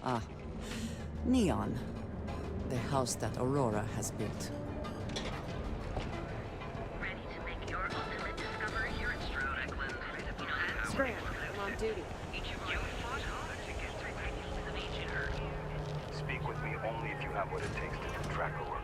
Ah, Neon. The house that Aurora has built. Ready to make your ultimate discovery here at Stroud, Eklund. You know how Scram, I'm on duty. you fought hard to get through the needs of ancient Earth. Speak with me only if you have what it takes to do tracker work.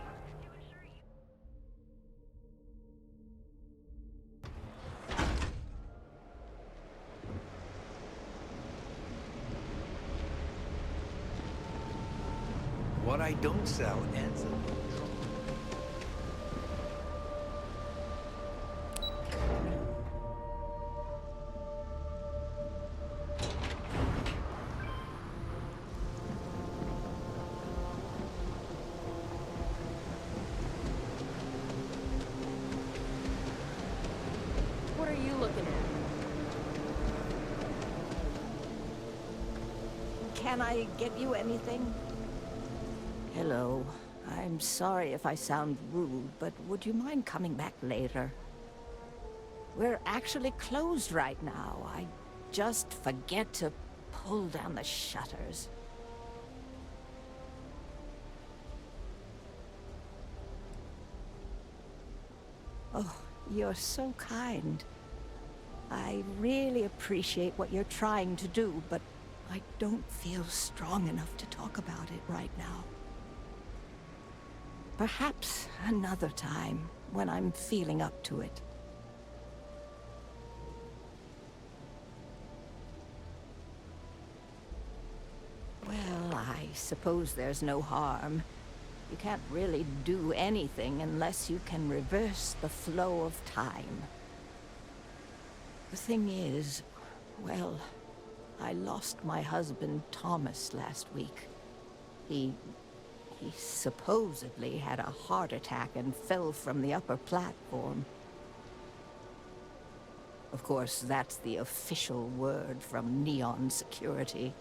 What I don't sell ends up in trouble. What are you looking at? Can I get you anything? Hello. I'm sorry if I sound rude, but would you mind coming back later? We're actually closed right now. I just forget to pull down the shutters. Oh, you're so kind. I really appreciate what you're trying to do, but I don't feel strong enough to talk about it right now. Perhaps another time, when I'm feeling up to it. Well, I suppose there's no harm. You can't really do anything unless you can reverse the flow of time. The thing is, well, I lost my husband, Thomas, last week. He supposedly had a heart attack and fell from the upper platform. Of course, that's the official word from Neon Security.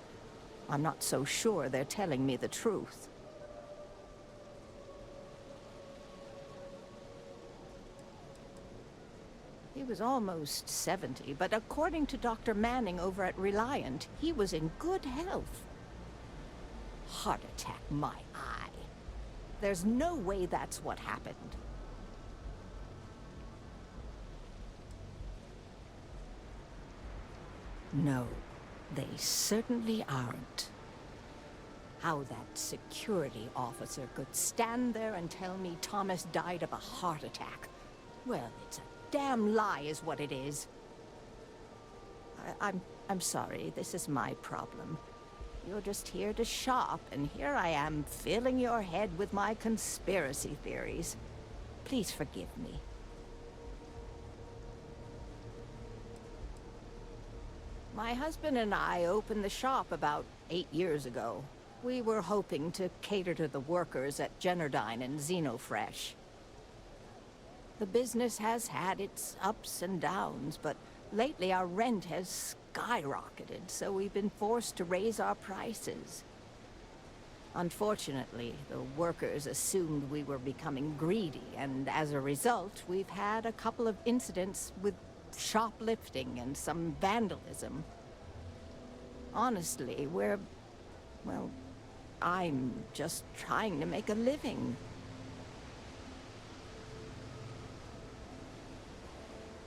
I'm not so sure they're telling me the truth. He was almost 70, but according to Dr. Manning over at Reliant, he was in good health. Heart attack, my eye. There's no way that's what happened. No, they certainly aren't. How that security officer could stand there and tell me Thomas died of a heart attack. Well, it's a damn lie is what it is. I'm sorry, this is my problem. You're just here to shop, and here I am filling your head with my conspiracy theories. Please forgive me. My husband and I opened the shop about 8 years ago. We were hoping to cater to the workers at Generdyne and Xenofresh. The business has had its ups and downs, but lately our rent has skyrocketed, so we've been forced to raise our prices. Unfortunately, the workers assumed we were becoming greedy, and as a result, we've had a couple of incidents with shoplifting and some vandalism. Honestly, well, I'm just trying to make a living.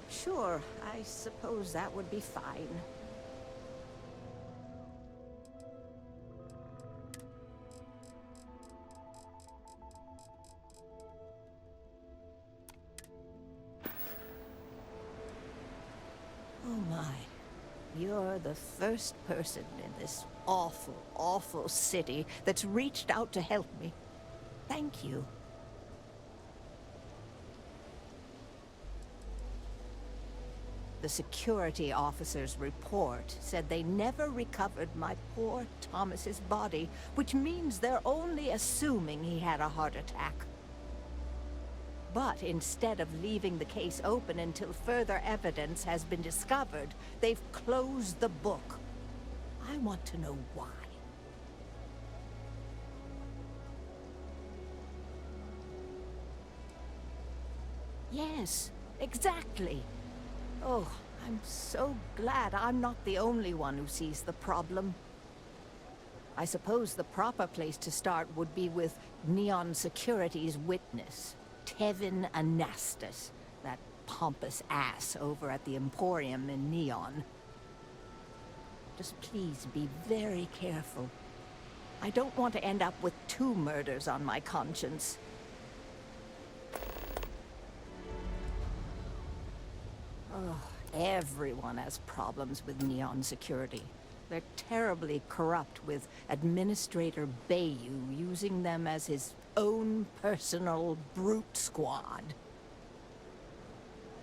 Sure, I suppose that would be fine. Oh my. You're the first person in this awful, awful city that's reached out to help me. Thank you. The security officer's report said they never recovered my poor Thomas's body, which means they're only assuming he had a heart attack. But instead of leaving the case open until further evidence has been discovered, they've closed the book. I want to know why. Yes, exactly. Oh, I'm so glad I'm not the only one who sees the problem. I suppose the proper place to start would be with Neon Security's witness, Tevin Anastas, that pompous ass over at the Emporium in Neon. Just please be very careful. I don't want to end up with 2 murders on my conscience. Oh, everyone has problems with Neon Security. They're terribly corrupt, with Administrator Bayou using them as his own personal brute squad.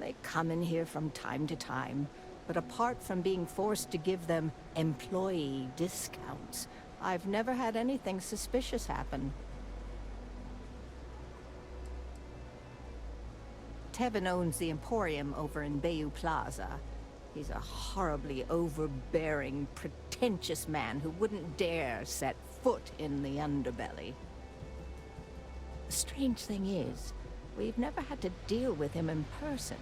They come in here from time to time, but apart from being forced to give them employee discounts, I've never had anything suspicious happen. Tevin owns the Emporium over in Bayou Plaza. He's a horribly overbearing, pretentious man who wouldn't dare set foot in the underbelly. The strange thing is, we've never had to deal with him in person.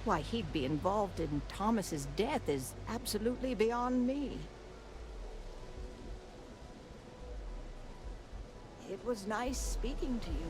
Why he'd be involved in Thomas's death is absolutely beyond me. It was nice speaking to you.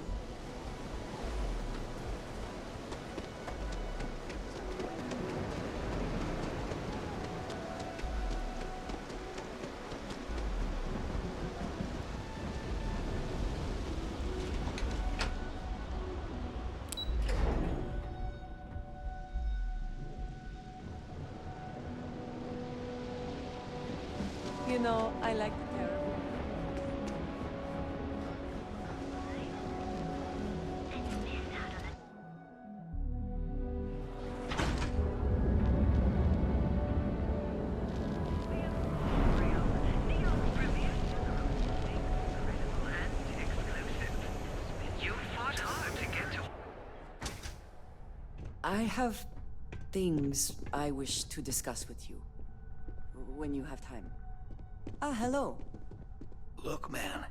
You know, I like the pair of you. I have things I wish to discuss with you. When you have time. Ah, hello. Look, man,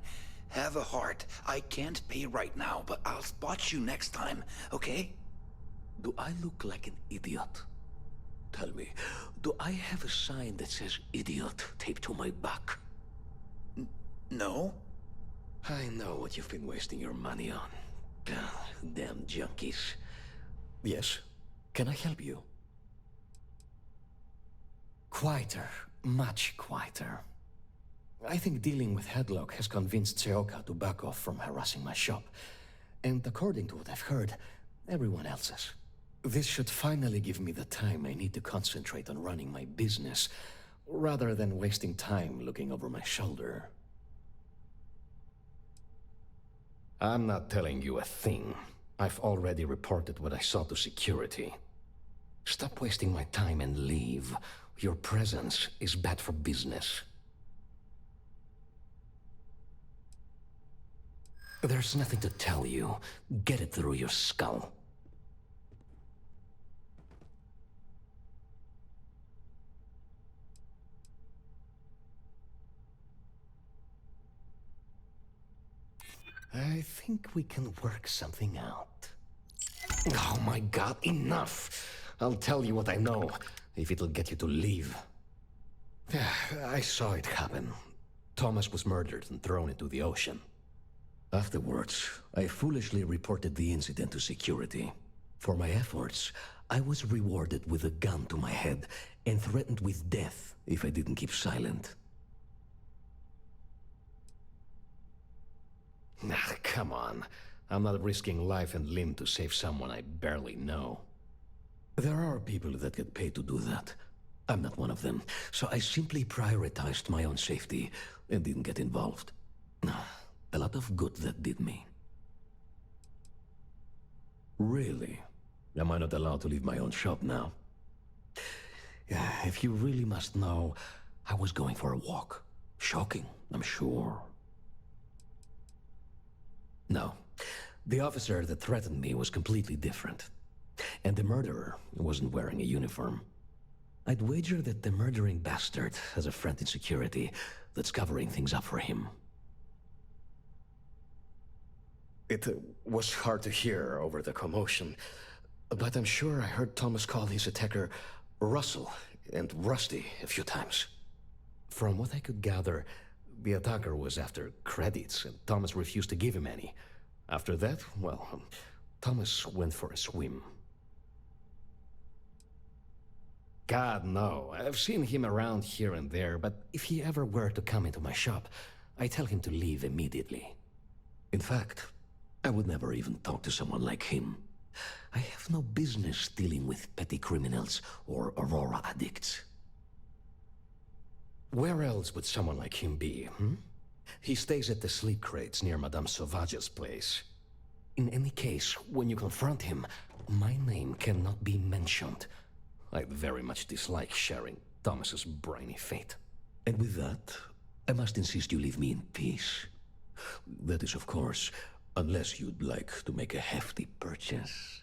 have a heart. I can't pay right now, but I'll spot you next time, okay? Do I look like an idiot? Tell me, do I have a sign that says idiot taped to my back? No? I know what you've been wasting your money on. Damn junkies. Yes, can I help you? Quieter, much quieter. I think dealing with Headlock has convinced Seoka to back off from harassing my shop. And according to what I've heard, everyone else has. This should finally give me the time I need to concentrate on running my business, rather than wasting time looking over my shoulder. I'm not telling you a thing. I've already reported what I saw to security. Stop wasting my time and leave. Your presence is bad for business. There's nothing to tell you. Get it through your skull. I think we can work something out. Oh my god, enough! I'll tell you what I know, if it'll get you to leave. I saw it happen. Thomas was murdered and thrown into the ocean. Afterwards, I foolishly reported the incident to security. For my efforts, I was rewarded with a gun to my head and threatened with death if I didn't keep silent. Nah, come on. I'm not risking life and limb to save someone I barely know. There are people that get paid to do that. I'm not one of them, so I simply prioritized my own safety and didn't get involved. A lot of good that did me. Really? Am I not allowed to leave my own shop now? Yeah, if you really must know, I was going for a walk. Shocking, I'm sure. No. The officer that threatened me was completely different. And the murderer wasn't wearing a uniform. I'd wager that the murdering bastard has a friend in security that's covering things up for him. It was hard to hear over the commotion, but I'm sure I heard Thomas call his attacker Russell and Rusty a few times. From what I could gather, The attacker was after credits, and Thomas refused to give him any. After that, well, Thomas went for a swim. God, no. I've seen him around here and there, but if he ever were to come into my shop, I tell him to leave immediately. In fact, I would never even talk to someone like him. I have no business dealing with petty criminals or Aurora addicts. Where else would someone like him be, hmm? He stays at the sleep crates near Madame Sauvage's place. In any case, when you confront him, my name cannot be mentioned. I very much dislike sharing Thomas's briny fate. And with that, I must insist you leave me in peace. That is, of course, unless you'd like to make a hefty purchase.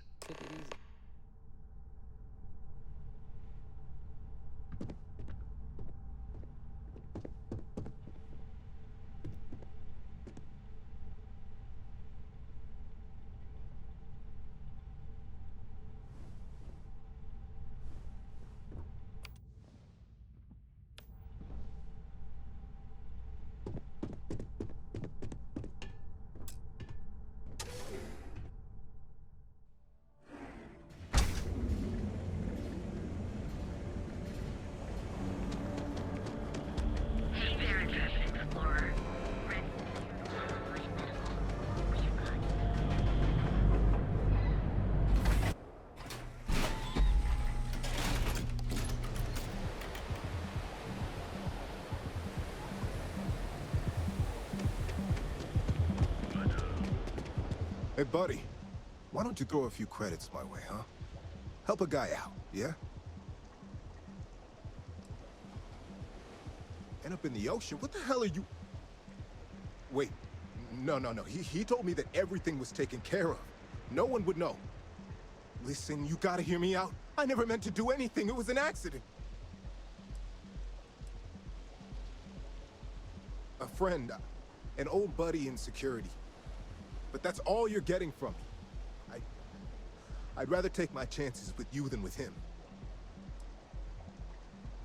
Hey there, Advanced Explorer. Ready to light medical. What you got? Hey, buddy. Why don't you throw a few credits my way, huh? Help a guy out, yeah? End up in the ocean? What the hell are you... Wait. No. He told me that everything was taken care of. No one would know. Listen, you gotta hear me out. I never meant to do anything. It was an accident. A friend. An old buddy in security. But that's all you're getting from me. I'd rather take my chances with you than with him.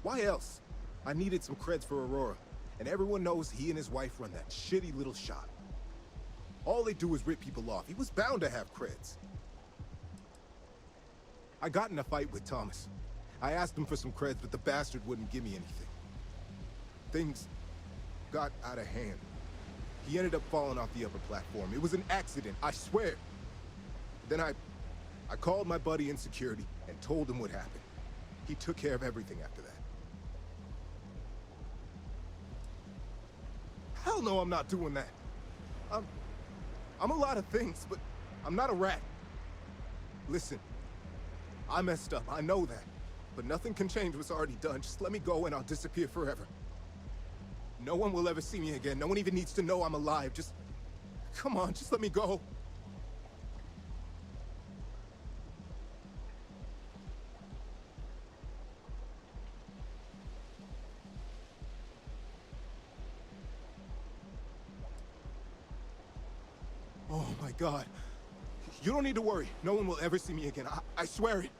Why else? I needed some creds for Aurora, and everyone knows he and his wife run that shitty little shop. All they do is rip people off. He was bound to have creds. I got in a fight with Thomas. I asked him for some creds, but the bastard wouldn't give me anything. Things got out of hand. He ended up falling off the upper platform. It was an accident, I swear. Then I called my buddy in security and told him what happened. He took care of everything after that. Hell no, I'm not doing that. I'm a lot of things, but I'm not a rat. Listen, I messed up, I know that. But nothing can change what's already done. Just let me go and I'll disappear forever. No one will ever see me again. No one even needs to know I'm alive. Just... come on, just let me go. Oh my God. You don't need to worry. No one will ever see me again. I swear it.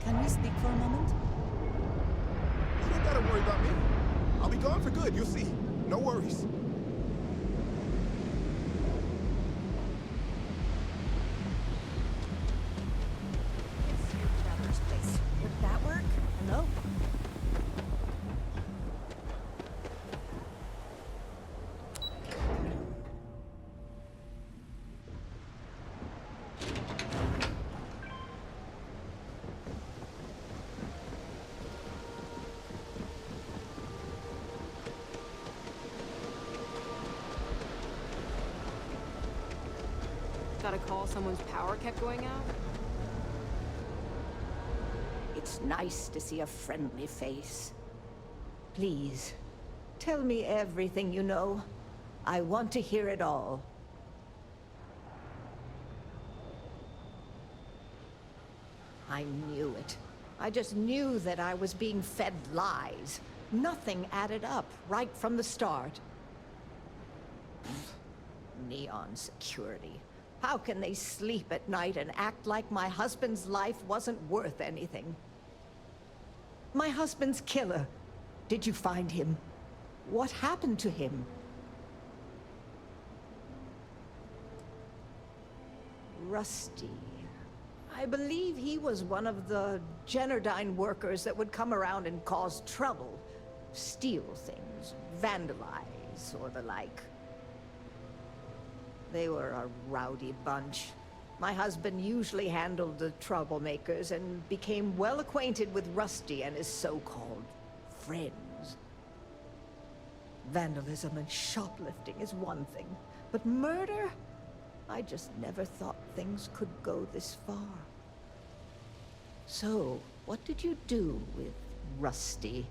Can we speak for a moment? You don't gotta worry about me. I'll be gone for good, you'll see. No worries. It's your brother's place. Would that work? No. Got a call someone's power kept going out? It's nice to see a friendly face. Please, tell me everything you know. I want to hear it all. I knew it. I just knew that I was being fed lies. Nothing added up right from the start. Neon security. How can they sleep at night and act like my husband's life wasn't worth anything? My husband's killer. Did you find him? What happened to him? Rusty. I believe he was one of the Generdyne workers that would come around and cause trouble. Steal things, vandalize, or the like. They were a rowdy bunch. My husband usually handled the troublemakers and became well acquainted with Rusty and his so-called friends. Vandalism and shoplifting is one thing, but murder? I just never thought things could go this far. So, what did you do with Rusty?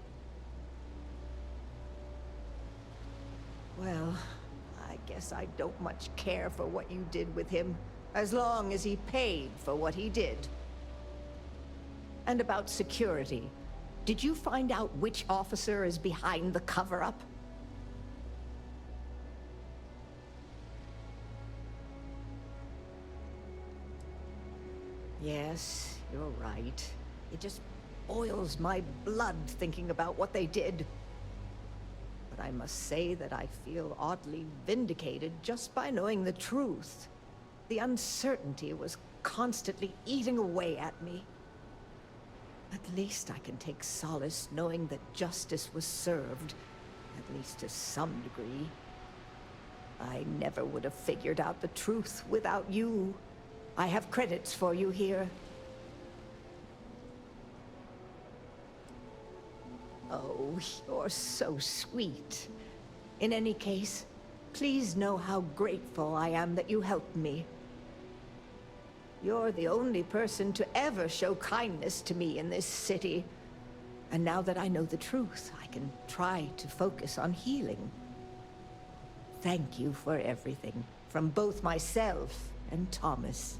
Well, I guess I don't much care for what you did with him, as long as he paid for what he did. And about security, did you find out which officer is behind the cover-up? Yes, you're right. It just boils my blood thinking about what they did. But I must say that I feel oddly vindicated just by knowing the truth. The uncertainty was constantly eating away at me. At least I can take solace knowing that justice was served, at least to some degree. I never would have figured out the truth without you. I have credits for you here. Oh, you're so sweet. In any case, please know how grateful I am that you helped me. You're the only person to ever show kindness to me in this city. And now that I know the truth, I can try to focus on healing. Thank you for everything, from both myself and Thomas.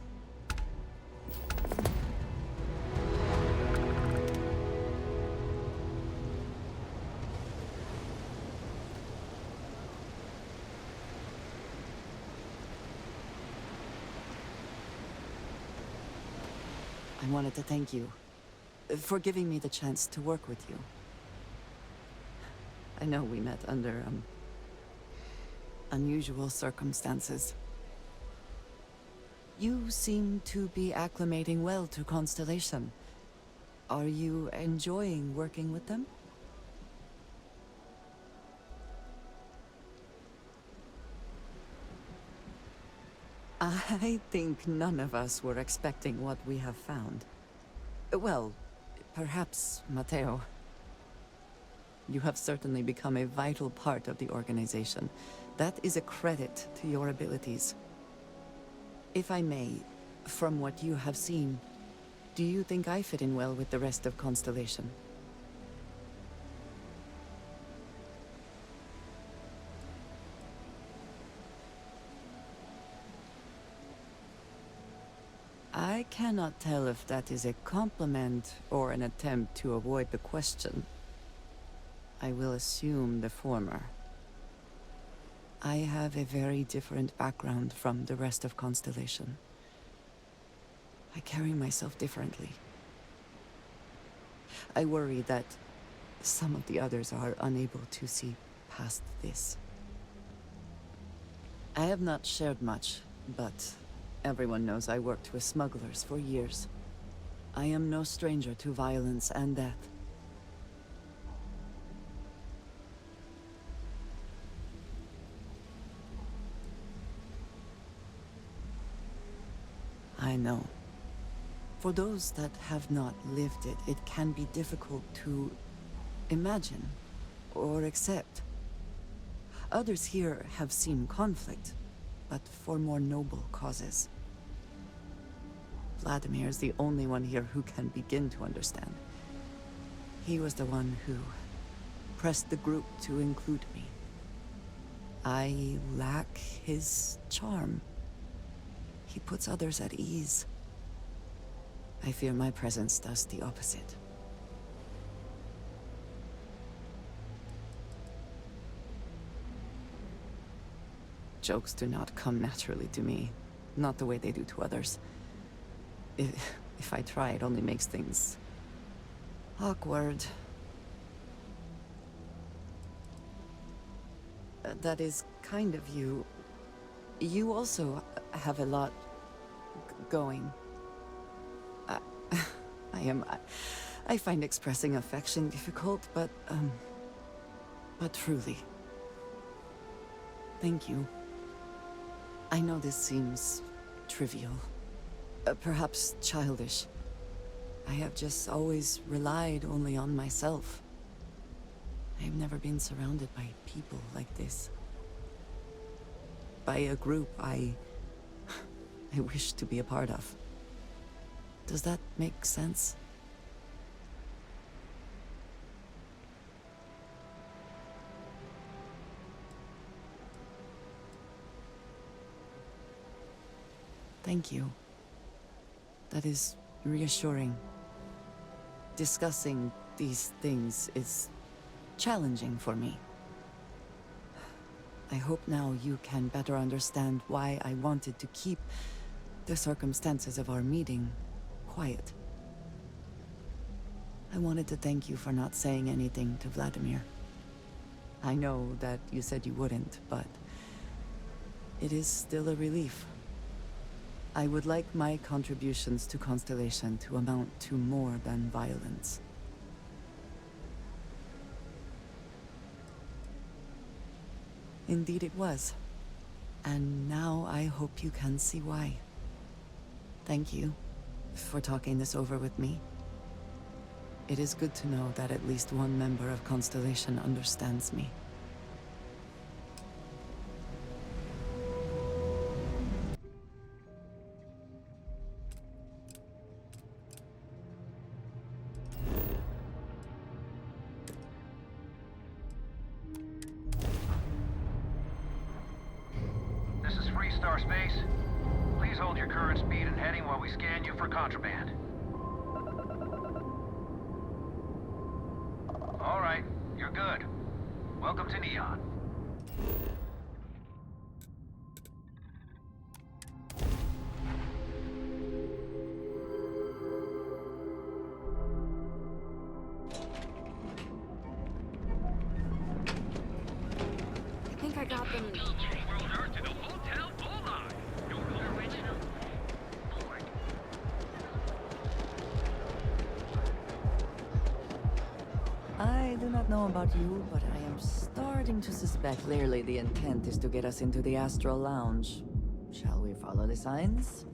I wanted to thank you for giving me the chance to work with you. I know we met under, unusual circumstances. You seem to be acclimating well to Constellation. Are you enjoying working with them? I think none of us were expecting what we have found. Well, perhaps Matteo. You have certainly become a vital part of the organization. That is a credit to your abilities. If I may, from what you have seen, do you think I fit in well with the rest of Constellation? I cannot tell if that is a compliment or an attempt to avoid the question. I will assume the former. I have a very different background from the rest of Constellation. I carry myself differently. I worry that some of the others are unable to see past this. I have not shared much, but everyone knows I worked with smugglers for years. I am no stranger to violence and death. I know. For those that have not lived it, it can be difficult to imagine or accept. Others here have seen conflict, but for more noble causes. Vladimir is the only one here who can begin to understand. He was the one who pressed the group to include me. I lack his charm. He puts others at ease. I fear my presence does the opposite. Jokes do not come naturally to me, not the way they do to others. If I try, it only makes things Awkward. That is kind of you. You also have a lot going. I find expressing affection difficult, but truly. Thank you. I know this seems trivial, perhaps childish. I have just always relied only on myself. I've never been surrounded by people like this. By a group I wish to be a part of. Does that make sense? Thank you. That is reassuring. Discussing these things is challenging for me. I hope now you can better understand why I wanted to keep the circumstances of our meeting quiet. I wanted to thank you for not saying anything to Vladimir. I know that you said you wouldn't, but it is still a relief. I would like my contributions to Constellation to amount to more than violence. Indeed it was. And now I hope you can see why. Thank you for talking this over with me. It is good to know that at least one member of Constellation understands me. This is Freestar Space. Please hold your current speed and heading while we scan you for contraband. All right, you're good. Welcome to Neon. I think I got them. Original. Board. I do not know about you, but I am starting to suspect clearly the intent is to get us into the Astral Lounge. Shall we follow the signs?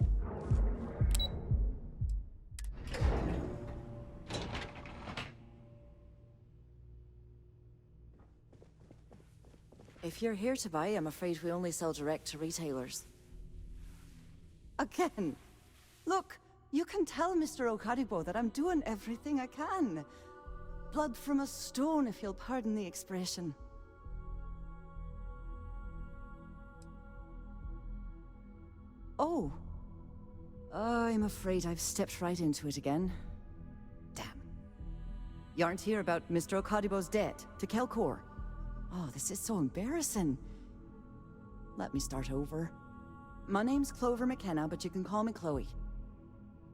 If you're here to buy, I'm afraid we only sell direct to retailers. Again! Look, you can tell Mr. Okadibo that I'm doing everything I can. Blood from a stone, if you'll pardon the expression. Oh. I'm afraid I've stepped right into it again. Damn. You aren't here about Mr. Okadibo's debt to Kelkor. Oh, this is so embarrassing. Let me start over. My name's Clover McKenna, but you can call me Chloe.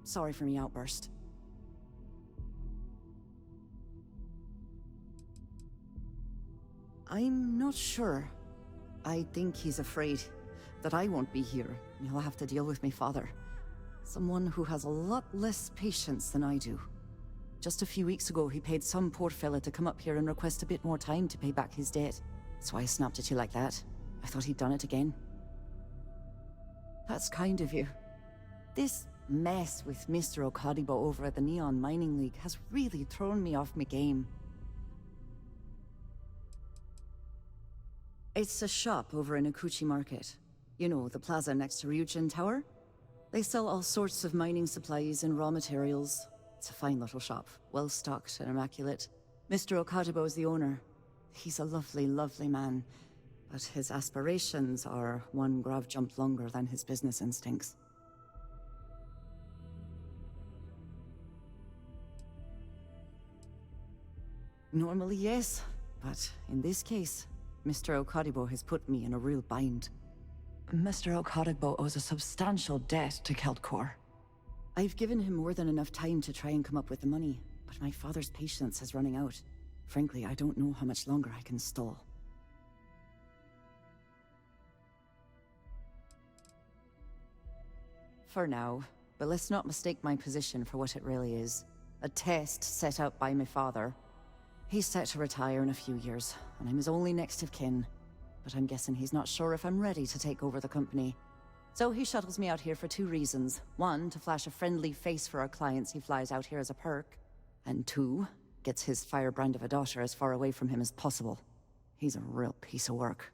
Sorry for me outburst. I'm not sure. I think he's afraid that I won't be here, and he'll have to deal with my father. Someone who has a lot less patience than I do. Just a few weeks ago, he paid some poor fella to come up here and request a bit more time to pay back his debt. So I snapped at you like that. I thought he'd done it again. That's kind of you. This mess with Mr. Okadibo over at the Neon Mining League has really thrown me off my game. It's a shop over in Akuchi Market. You know, the plaza next to Ryujin Tower? They sell all sorts of mining supplies and raw materials. It's a fine little shop, well stocked and immaculate. Mr. Okadibo is the owner. He's a lovely, lovely man, but his aspirations are one grav jump longer than his business instincts. Normally, yes, but in this case, Mr. Okadibo has put me in a real bind. Mr. Okadibo owes a substantial debt to Kelkor. I've given him more than enough time to try and come up with the money, But my father's patience is running out. Frankly, I don't know how much longer I can stall. For now, but let's not mistake my position for what it really is. A test set out by my father. He's set to retire in a few years, and I'm his only next of kin. But I'm guessing he's not sure if I'm ready to take over the company. So he shuttles me out here for two reasons. One, to flash a friendly face for our clients he flies out here as a perk. And two, gets his firebrand of a daughter as far away from him as possible. He's a real piece of work.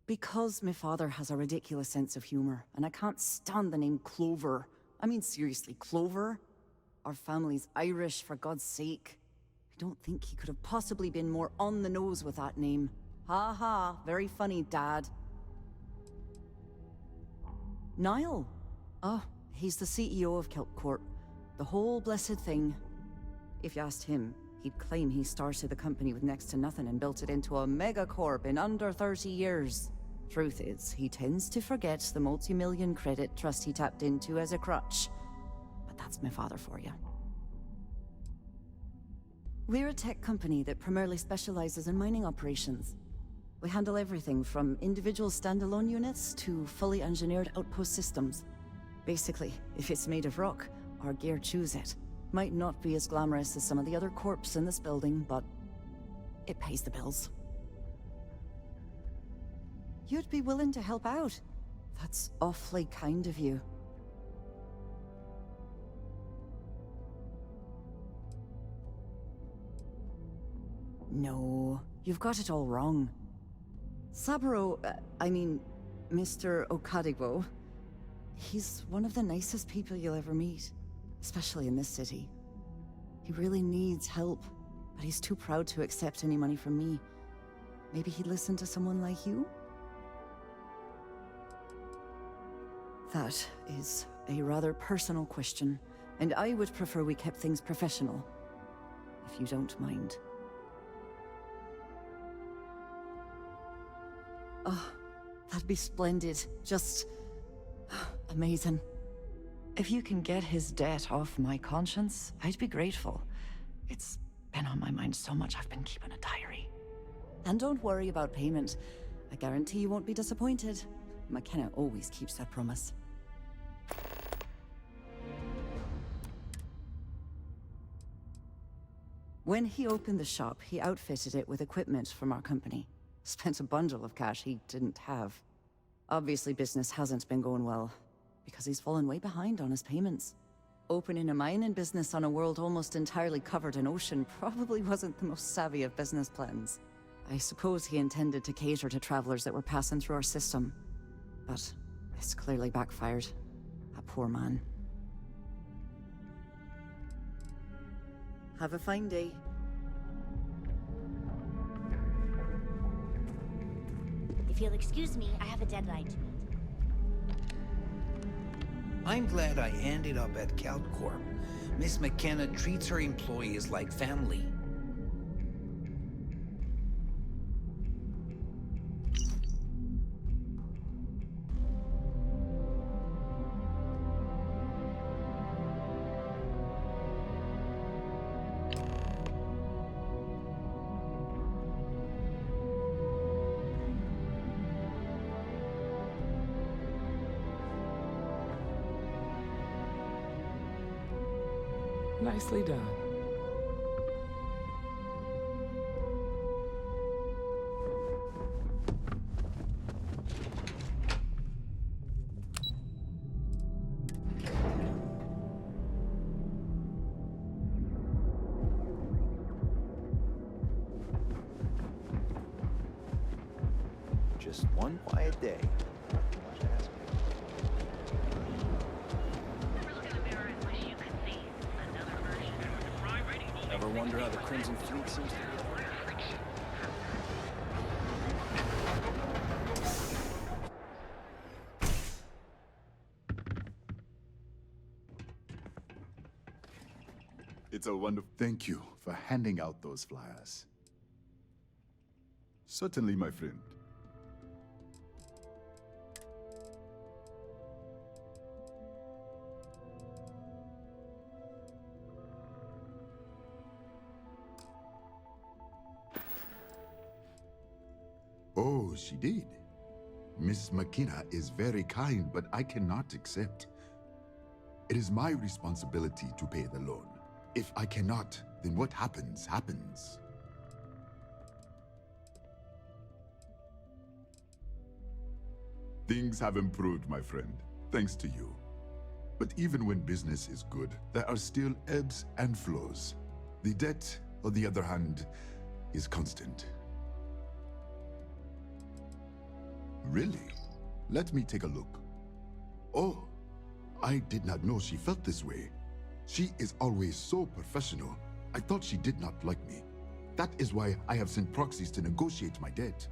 Because my father has a ridiculous sense of humor, and I can't stand the name Clover. I mean, seriously, Clover? Our family's Irish, for God's sake. I don't think he could have possibly been more on the nose with that name. Ha ha, very funny, Dad. Niall? Oh, he's the CEO of Kelp Corp. The whole blessed thing. If you asked him, he'd claim he started the company with next to nothing and built it into a megacorp in under 30 years. Truth is, he tends to forget the multi-million credit trust he tapped into as a crutch. But that's my father for you. We're a tech company that primarily specializes in mining operations. We handle everything from individual standalone units to fully engineered outpost systems. Basically, if it's made of rock, our gear chews it. Might not be as glamorous as some of the other corps in this building, but it pays the bills. You'd be willing to help out. That's awfully kind of you. No, you've got it all wrong. Saburo, Mr. Okadigbo, he's one of the nicest people you'll ever meet, especially in this city. He really needs help, but he's too proud to accept any money from me. Maybe he'd listen to someone like you? That is a rather personal question, and I would prefer we kept things professional, if you don't mind. Oh, that'd be splendid. Just amazing. If you can get his debt off my conscience, I'd be grateful. It's been on my mind so much I've been keeping a diary. And don't worry about payment. I guarantee you won't be disappointed. McKenna always keeps that promise. When he opened the shop, he outfitted it with equipment from our company. Spent a bundle of cash he didn't have. Obviously, business hasn't been going well, because he's fallen way behind on his payments. Opening a mining business on a world almost entirely covered in ocean probably wasn't the most savvy of business plans. I suppose he intended to cater to travelers that were passing through our system. But it's clearly backfired. A poor man. Have a fine day. If you'll excuse me, I have a deadline to meet. I'm glad I ended up at CalCorp. Miss McKenna treats her employees like family. Nicely done. Just one quiet day. Ever wonder how the Crimson Fleet seems to be? It's a wonderful... Thank you for handing out those flyers. Certainly, my friend. Oh, she did. Miss McKenna is very kind, but I cannot accept. It is my responsibility to pay the loan. If I cannot, then what happens, happens. Things have improved, my friend, thanks to you. But even when business is good, there are still ebbs and flows. The debt, on the other hand, is constant. Really? Let me take a look. Oh, I did not know she felt this way. She is always so professional. I thought she did not like me. That is why I have sent proxies to negotiate my debt.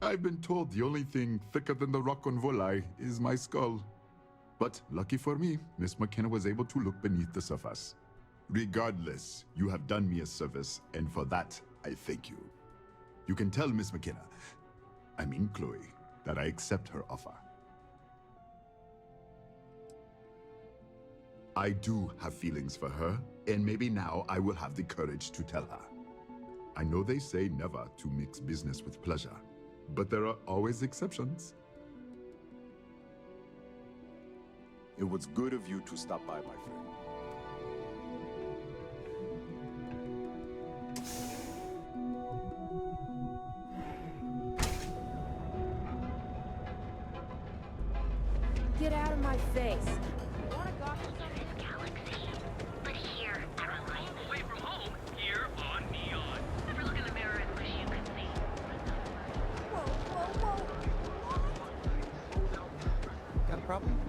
I've been told the only thing thicker than the rock on Volai is my skull. But lucky for me, Miss McKenna was able to look beneath the surface. Regardless, you have done me a service, and for that, I thank you. You can tell Miss McKenna, I mean Chloe, that I accept her offer. I do have feelings for her, and maybe now I will have the courage to tell her. I know they say never to mix business with pleasure, but there are always exceptions. It was good of you to stop by, my friend. Get out of my face. This galaxy. But here, Away from home, here on Neon. ever look in the mirror and wish you could see? Got a problem?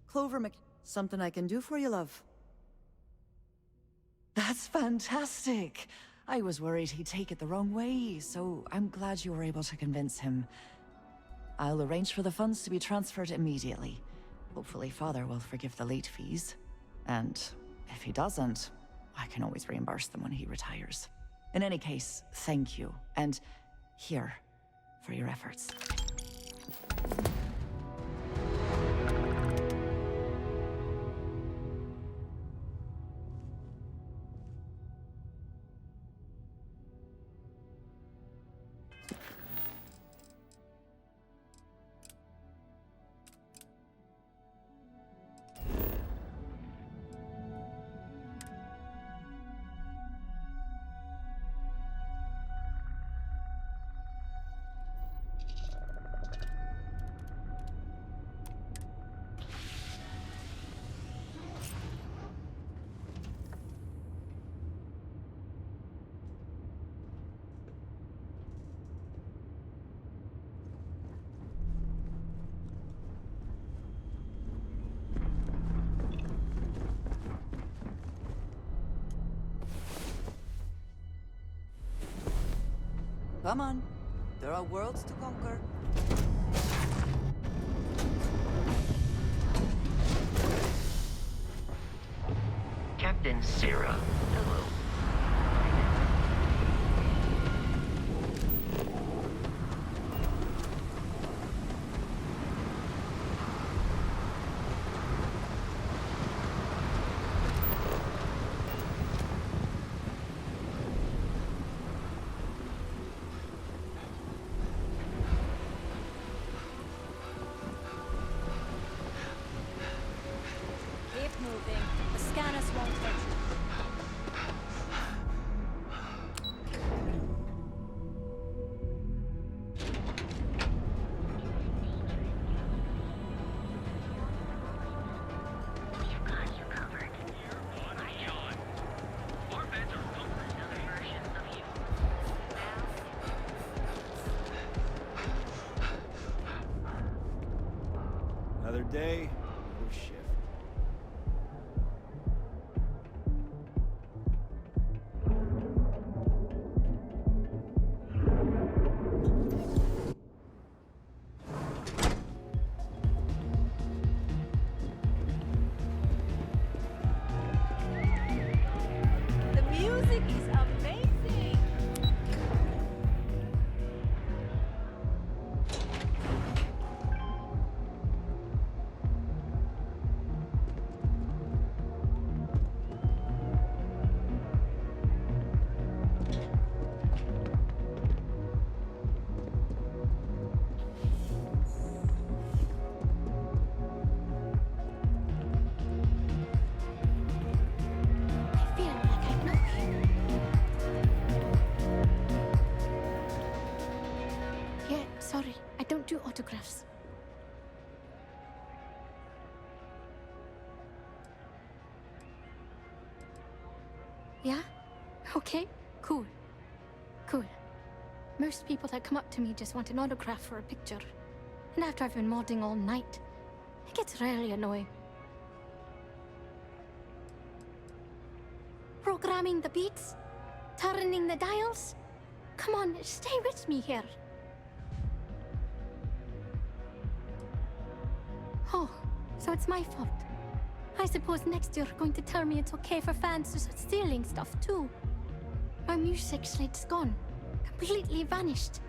Clover something I can do for you, love? That's fantastic! I was worried he'd take it the wrong way, so I'm glad you were able to convince him. I'll arrange for the funds to be transferred immediately. Hopefully Father will forgive the late fees. And if he doesn't, I can always reimburse them when he retires. In any case, thank you, and here, for your efforts. Come on. There are worlds to conquer. Captain Sarah. Hello. Keep moving. The scanners won't hurt you. We've got you covered. Our beds are comfortable. Other versions of you. Another day, another shift. The music is amazing. autographs. Yeah? Okay, cool. Cool. Most people that come up to me just want an autograph or a picture. And after I've been modding all night, it gets really annoying. Programming the beats? Turning the dials? Come on, stay with me here. Oh, so it's my fault. I suppose next you're going to tell me it's okay for fans to start stealing stuff too. My music slate's gone. Completely vanished.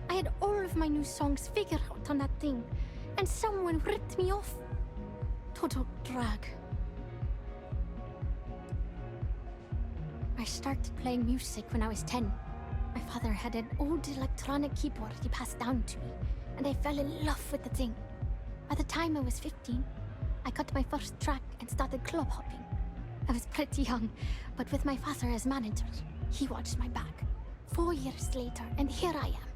I had all of my new songs figured out on that thing, and someone ripped me off. Total drag. I started playing music when I was 10. My father had an old electronic keyboard he passed down to me, and I fell in love with the thing. By the time I was 15, I got my first track and started club hopping. I was pretty young, but with my father as manager, he watched my back. 4 years later, and here I am,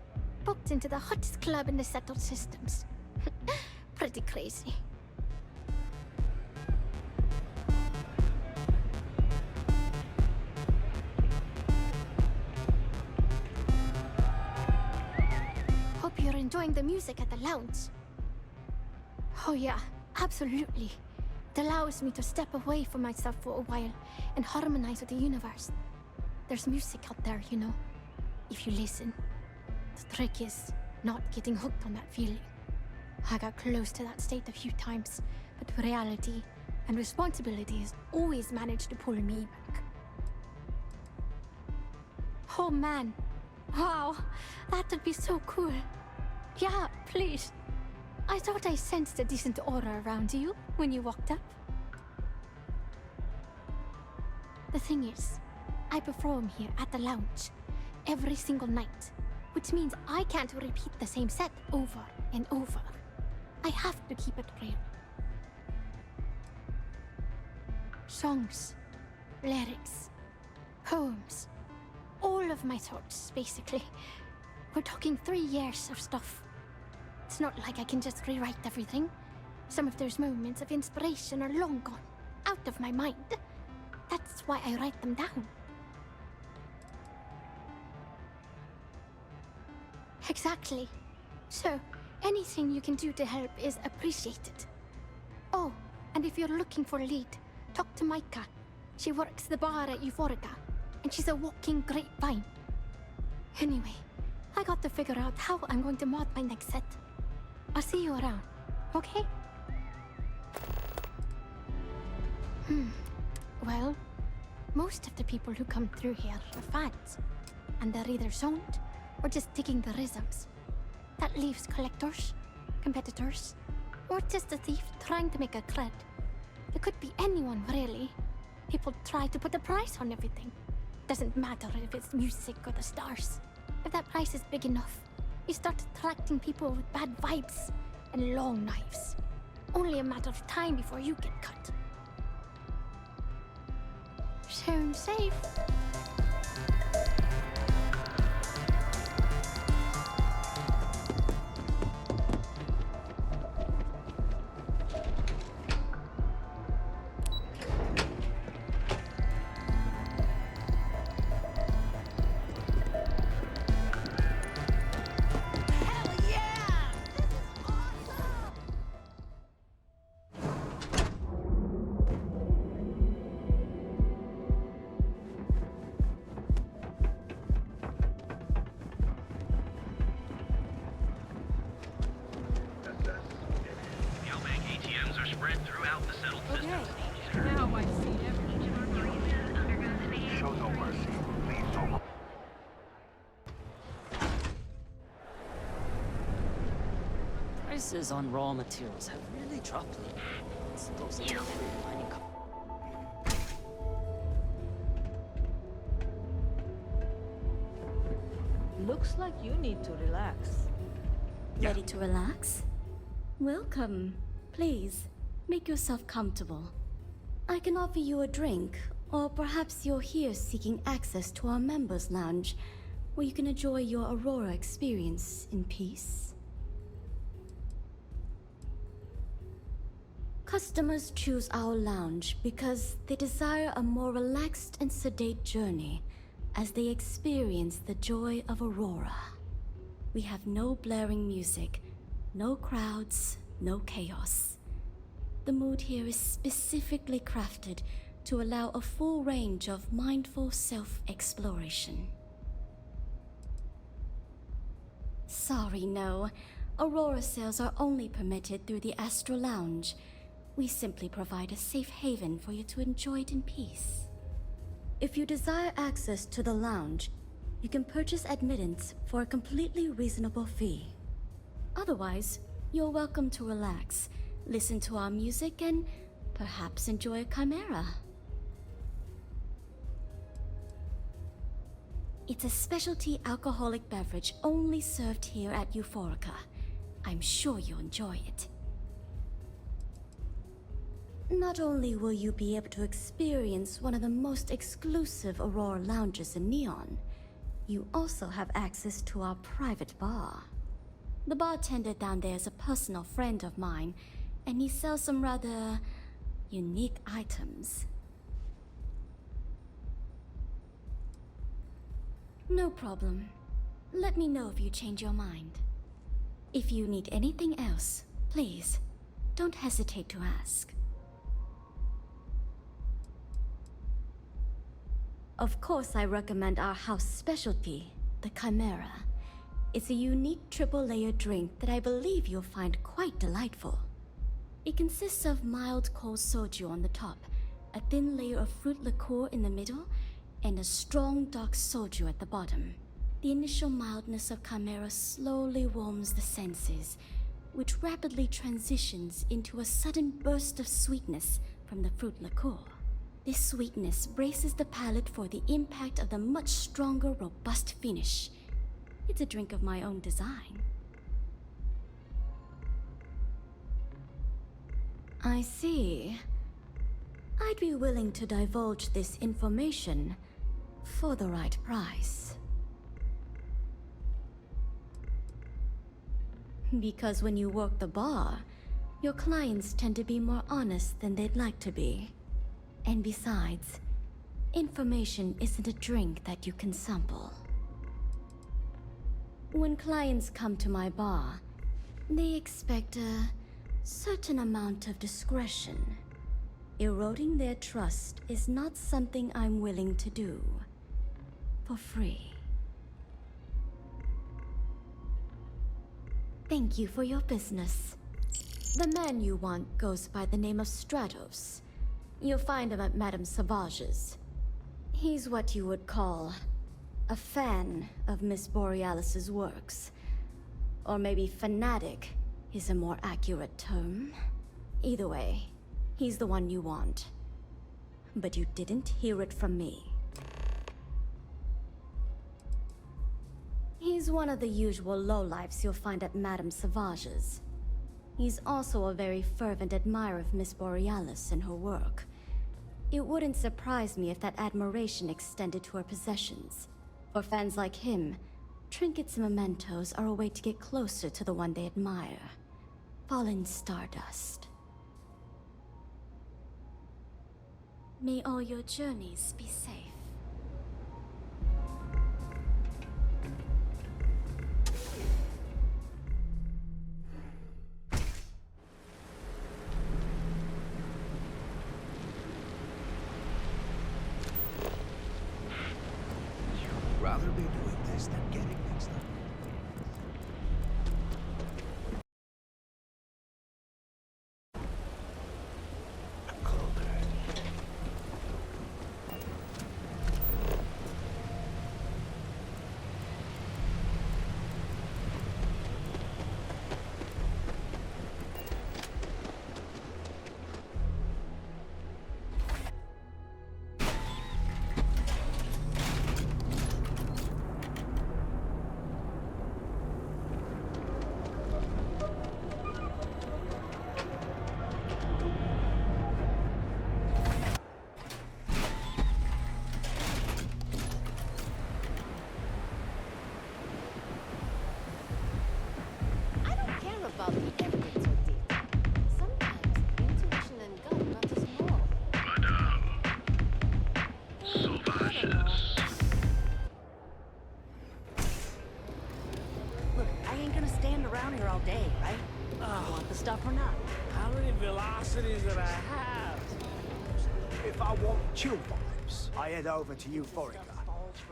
booked into the hottest club in the settled systems. Pretty crazy. Hope you're enjoying the music at the lounge. Oh yeah, absolutely. It allows me to step away from myself for a while and harmonize with the universe. There's music out there, you know, if you listen. The trick is not getting hooked on that feeling. I got close to that state a few times, but reality and responsibilities always managed to pull me back. Oh man, wow, that would be so cool. Yeah, please. I thought I sensed a decent aura around you when you walked up. The thing is, I perform here at the lounge every single night, which means I can't repeat the same set over and over. I have to keep it real. Songs, lyrics, poems, all of my thoughts, basically. We're talking 3 years of stuff. It's not like I can just rewrite everything. Some of those moments of inspiration are long gone, out of my mind. That's why I write them down. Exactly. So, anything you can do to help is appreciated. Oh, and if you're looking for a lead, talk to Micah. She works the bar at Euphorica, and she's a walking grapevine. Anyway, I got to figure out how I'm going to mod my next set. I'll see you around, okay? Well, most of the people who come through here are fans, and they're either zoned or just digging the rhythms. That leaves collectors, competitors, or just a thief trying to make a cred. It could be anyone, really. People try to put a price on everything. Doesn't matter if it's music or the stars. If that price is big enough, you start attracting people with bad vibes and long knives. Only a matter of time before you get cut. Sounds safe. Prices on raw materials have really dropped lately. It's those little mining Looks like you need to relax. Ready to relax? Welcome. Please, make yourself comfortable. I can offer you a drink, or perhaps you're here seeking access to our members' lounge, where you can enjoy your Aurora experience in peace. Customers choose our lounge because they desire a more relaxed and sedate journey as they experience the joy of Aurora. We have no blaring music, no crowds, no chaos. The mood here is specifically crafted to allow a full range of mindful self-exploration. Sorry, no. Aurora sales are only permitted through the Astral Lounge. We simply provide a safe haven for you to enjoy it in peace. If you desire access to the lounge, you can purchase admittance for a completely reasonable fee. Otherwise, you're welcome to relax, listen to our music, and perhaps enjoy a chimera. It's a specialty alcoholic beverage only served here at Euphorica. I'm sure you'll enjoy it. Not only will you be able to experience one of the most exclusive Aurora lounges in Neon, you also have access to our private bar. The bartender down there is a personal friend of mine, and he sells some rather unique items. No problem. Let me know if you change your mind. If you need anything else, please, don't hesitate to ask. Of course, I recommend our house specialty, the Chimera. It's a unique triple-layer drink that I believe you'll find quite delightful. It consists of mild cold soju on the top, a thin layer of fruit liqueur in the middle, and a strong dark soju at the bottom. The initial mildness of Chimera slowly warms the senses, which rapidly transitions into a sudden burst of sweetness from the fruit liqueur. This sweetness braces the palate for the impact of the much stronger, robust finish. It's a drink of my own design. I see. I'd be willing to divulge this information for the right price. Because when you work the bar, your clients tend to be more honest than they'd like to be. And besides, information isn't a drink that you can sample. When clients come to my bar, they expect a certain amount of discretion. Eroding their trust is not something I'm willing to do for free. Thank you for your business. The man you want goes by the name of Stratos. You'll find him at Madame Sauvage's. He's what you would call a fan of Miss Borealis's works. Or maybe fanatic is a more accurate term. Either way, he's the one you want. But you didn't hear it from me. He's one of the usual lowlifes you'll find at Madame Sauvage's. He's also a very fervent admirer of Miss Borealis and her work. It wouldn't surprise me if that admiration extended to her possessions. For fans like him, trinkets and mementos are a way to get closer to the one they admire. Fallen stardust. May all your journeys be safe. Rather be doing this than getting mixed up. If I want chill vibes, I head over to Euphorica.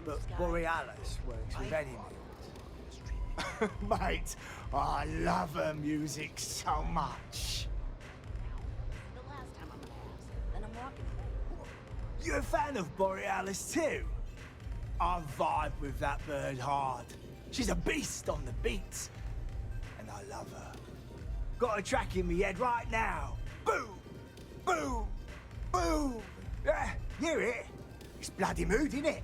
But Borealis works with any mood. Mate, I love her music so much. You're a fan of Borealis too? I vibe with that bird hard. She's a beast on the beats. And I love her. Got a track in me head right now. Boom! Boom! Boom! Yeah, hear it? It's bloody mood, innit?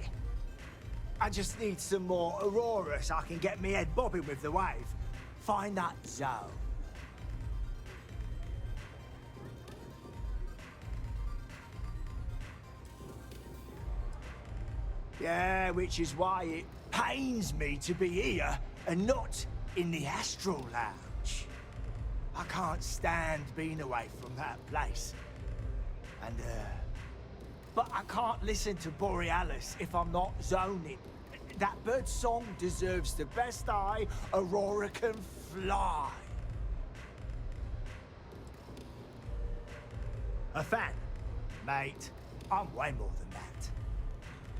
I just need some more Aurora so I can get me head bobbing with the wave. Find that zone. Yeah, which is why it pains me to be here and not in the Astral Lounge. I can't stand being away from that place. And, but I can't listen to Borealis if I'm not zoning. That bird's song deserves the best eye Aurora can fly. A fan? Mate, I'm way more than that.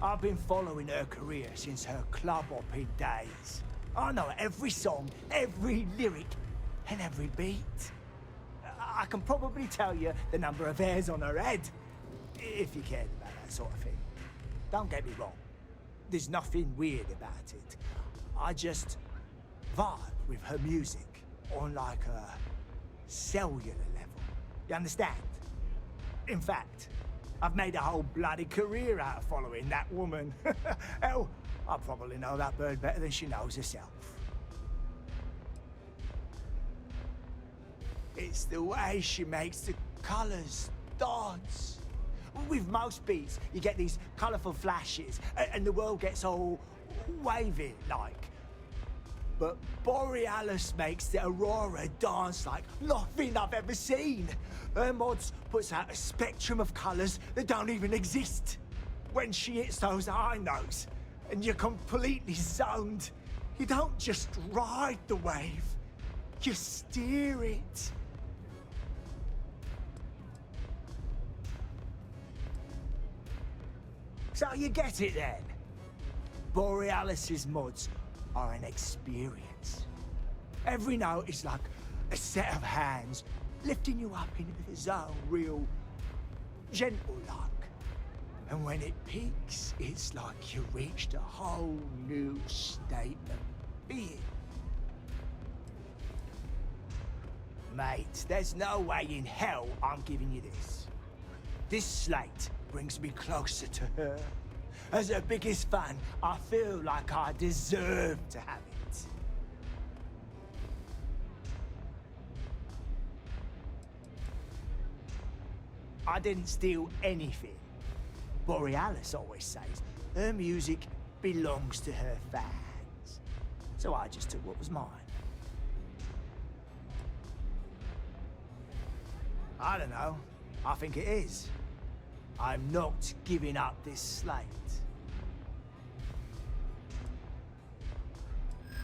I've been following her career since her club hopping days. I know every song, every lyric, and every beat. I can probably tell you the number of hairs on her head, if you cared about that sort of thing. Don't get me wrong. There's nothing weird about it. I just vibe with her music on like a cellular level. You understand? In fact, I've made a whole bloody career out of following that woman. Hell, I probably know that bird better than she knows herself. It's the way she makes the colours dance. With most beats, you get these colourful flashes, and the world gets all wavy like. But Borealis makes the Aurora dance like nothing I've ever seen. Her mods puts out a spectrum of colours that don't even exist. When she hits those high notes, and you're completely zoned, you don't just ride the wave, you steer it. So you get it then? Borealis's mods are an experience. Every note is like a set of hands lifting you up into the zone real gentle like. And when it peaks, it's like you reached a whole new state of being. Mate, there's no way in hell I'm giving you this. This slate brings me closer to her. As her biggest fan, I feel like I deserve to have it. I didn't steal anything. Borealis always says her music belongs to her fans. So I just took what was mine. I don't know. I think it is. I'm not giving up this slate.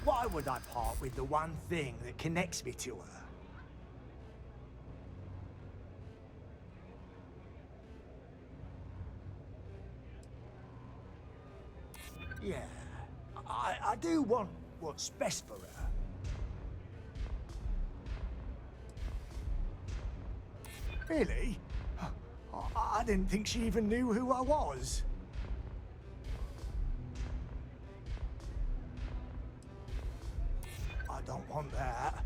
Why would I part with the one thing that connects me to her? Yeah, I do want what's best for her. Really? I didn't think she even knew who I was. I don't want that.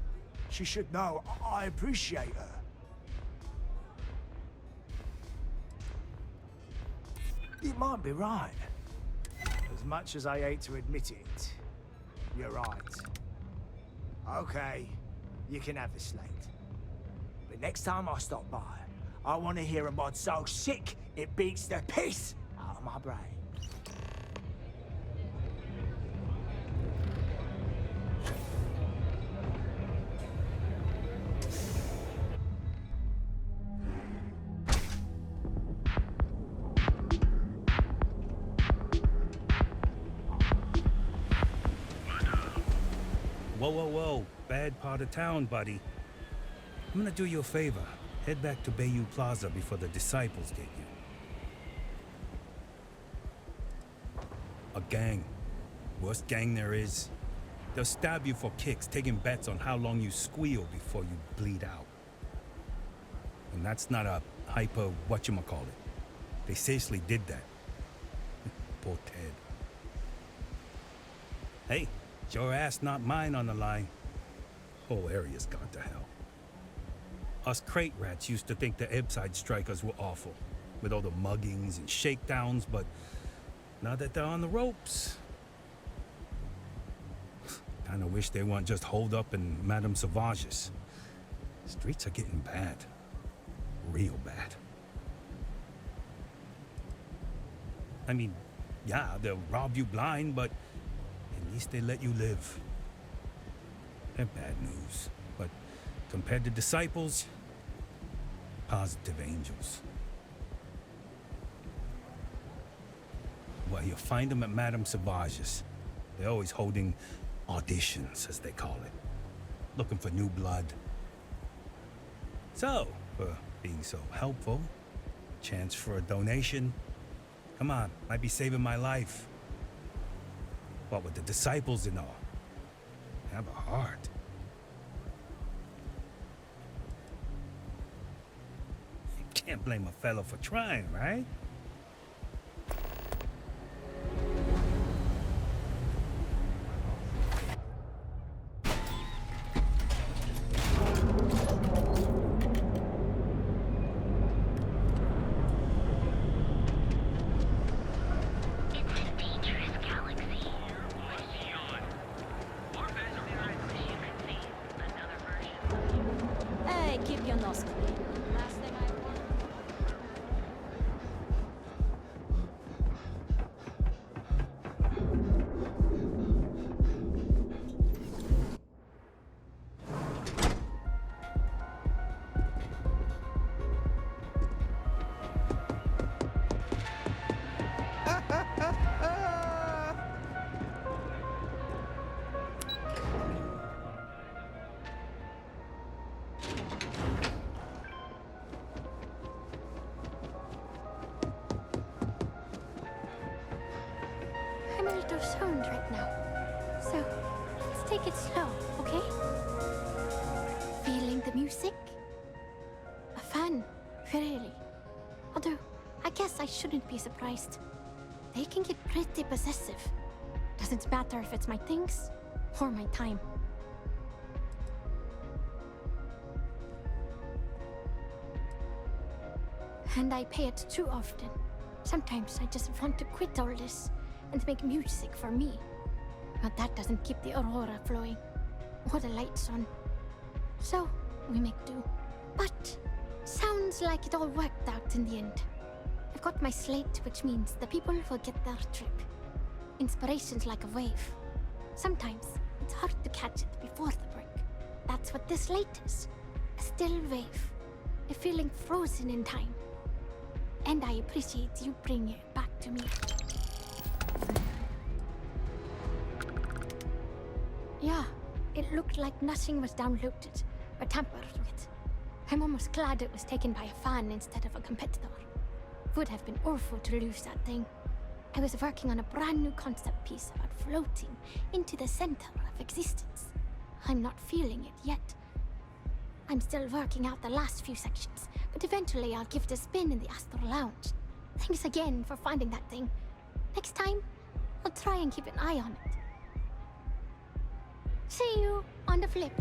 She should know I appreciate her. You might be right. As much as I hate to admit it, you're right. Okay, you can have the slate. But next time I stop by, I want to hear a mod so sick it beats the piss out of my brain. Whoa, whoa, whoa. Bad part of town, buddy. I'm gonna do you a favor. Head back to Bayou Plaza before the disciples get you. A gang. Worst gang there is. They'll stab you for kicks, taking bets on how long you squeal before you bleed out. And that's not a hyper whatchamacallit. They seriously did that. Poor Ted. Hey, it's your ass, not mine on the line. Whole area's gone to hell. Us crate rats used to think the Ebbside strikers were awful, with all the muggings and shakedowns, but now that they're on the ropes, kinda wish they weren't just holed up in Madame Sauvage's. Streets are getting bad. Real bad. I mean, yeah, they'll rob you blind, but at least they let you live. They're bad news, but compared to disciples, positive angels. Well, you'll find them at Madame Sauvage's. They're always holding auditions, as they call it. Looking for new blood. So, for being so helpful, chance for a donation. Come on, might be saving my life. What with the disciples and all. Have a heart. You can't blame a fellow for trying, right? Hey, keep your nose clean. Last thing I want. I'm a little stoned right now. So, let's take it slow, okay? Feeling the music? A fan, really. Although, I guess I shouldn't be surprised. They can get pretty possessive. Doesn't matter if it's my things or my time. And I pay it too often. Sometimes I just want to quit all this and make music for me. But that doesn't keep the aurora flowing or the lights on. So, we make do. But, sounds like it all worked out in the end. I've got my slate, which means the people will get their trip. Inspiration's like a wave. Sometimes, it's hard to catch it before the break. That's what this slate is. A still wave. A feeling frozen in time. And I appreciate you bringing it back to me. Yeah, it looked like nothing was downloaded or tampered with. I'm almost glad it was taken by a fan instead of a competitor. Would have been awful to lose that thing. I was working on a brand new concept piece about floating into the center of existence. I'm not feeling it yet. I'm still working out the last few sections, but eventually I'll give it a spin in the Astral Lounge. Thanks again for finding that thing. Next time, I'll try and keep an eye on it. See you on the flip.